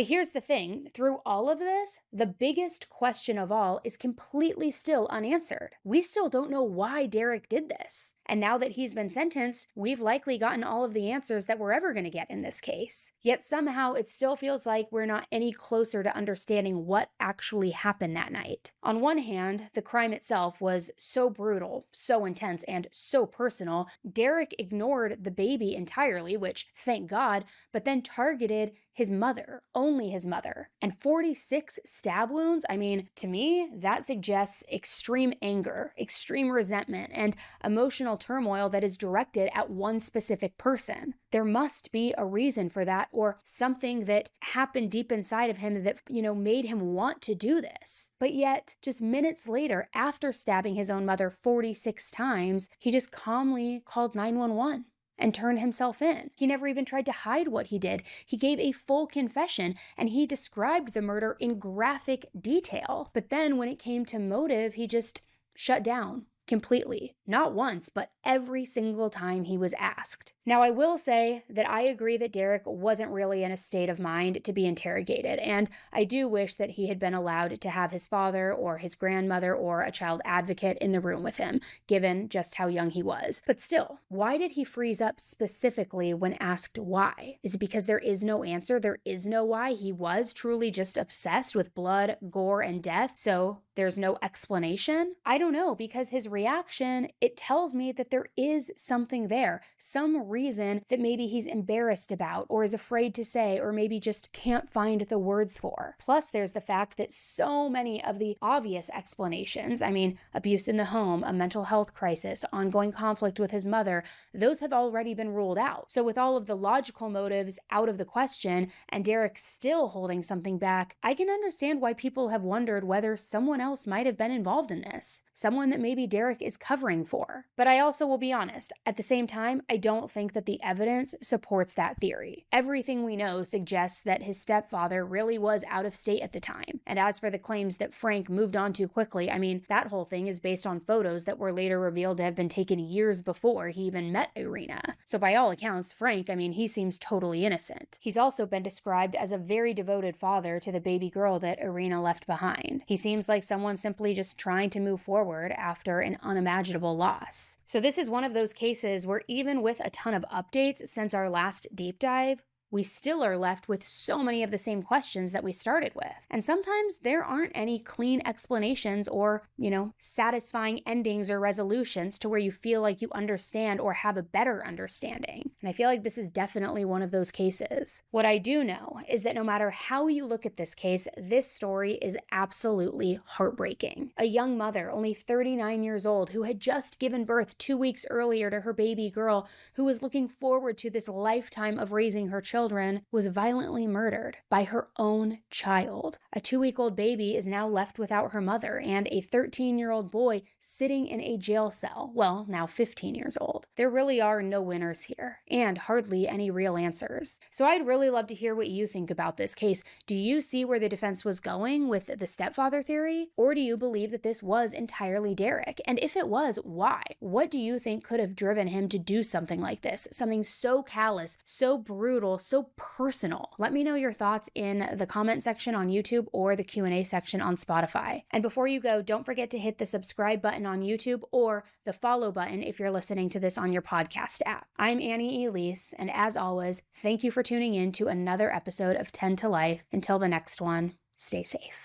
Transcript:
But here's the thing, through all of this, the biggest question of all is completely still unanswered. We still don't know why Derek did this. And now that he's been sentenced, we've likely gotten all of the answers that we're ever going to get in this case. Yet somehow it still feels like we're not any closer to understanding what actually happened that night. On one hand, the crime itself was so brutal, so intense, and so personal, Derek ignored the baby entirely, which, thank God, but then targeted his mother, only his mother. And 46 stab wounds? I mean, to me, that suggests extreme anger, extreme resentment, and emotional turmoil that is directed at one specific person. There must be a reason for that, or something that happened deep inside of him that, made him want to do this. But yet, just minutes later, after stabbing his own mother 46 times, he just calmly called 911. And turned himself in. He never even tried to hide what he did. He gave a full confession, and he described the murder in graphic detail. But then when it came to motive, he just shut down completely. Not once, but every single time he was asked. Now, I will say that I agree that Derek wasn't really in a state of mind to be interrogated, and I do wish that he had been allowed to have his father or his grandmother or a child advocate in the room with him, given just how young he was. But still, why did he freeze up specifically when asked why? Is it because there is no answer? There is no why? He was truly just obsessed with blood, gore, and death, so there's no explanation? I don't know, because his reaction, it tells me that there is something there, some reason that maybe he's embarrassed about or is afraid to say or maybe just can't find the words for. Plus, there's the fact that so many of the obvious explanations, abuse in the home, a mental health crisis, ongoing conflict with his mother, those have already been ruled out. So with all of the logical motives out of the question and Derek still holding something back, I can understand why people have wondered whether someone else might have been involved in this, someone that maybe Derek is covering for. But I also will be honest, at the same time, I don't think that the evidence supports that theory. Everything we know suggests that his stepfather really was out of state at the time. And as for the claims that Frank moved on too quickly, that whole thing is based on photos that were later revealed to have been taken years before he even met Irina. So by all accounts, Frank, he seems totally innocent. He's also been described as a very devoted father to the baby girl that Irina left behind. He seems like someone simply just trying to move forward after an unimaginable loss. So this is one of those cases where even with a ton of updates since our last deep dive, we still are left with so many of the same questions that we started with. And sometimes there aren't any clean explanations or, satisfying endings or resolutions to where you feel like you understand or have a better understanding. And I feel like this is definitely one of those cases. What I do know is that no matter how you look at this case, this story is absolutely heartbreaking. A young mother, only 39 years old, who had just given birth 2 weeks earlier to her baby girl, who was looking forward to this lifetime of raising her children, was violently murdered by her own child. A 2-week-old baby is now left without her mother, and a 13-year-old boy sitting in a jail cell, well, now 15 years old. There really are no winners here, and hardly any real answers. So I'd really love to hear what you think about this case. Do you see where the defense was going with the stepfather theory? Or do you believe that this was entirely Derek? And if it was, why? What do you think could have driven him to do something like this? Something so callous, so brutal, so personal. Let me know your thoughts in the comment section on YouTube or the Q&A section on Spotify. And before you go, don't forget to hit the subscribe button on YouTube or the follow button if you're listening to this on your podcast app. I'm Annie Elise, and as always, thank you for tuning in to another episode of 10 to Life. Until the next one, stay safe.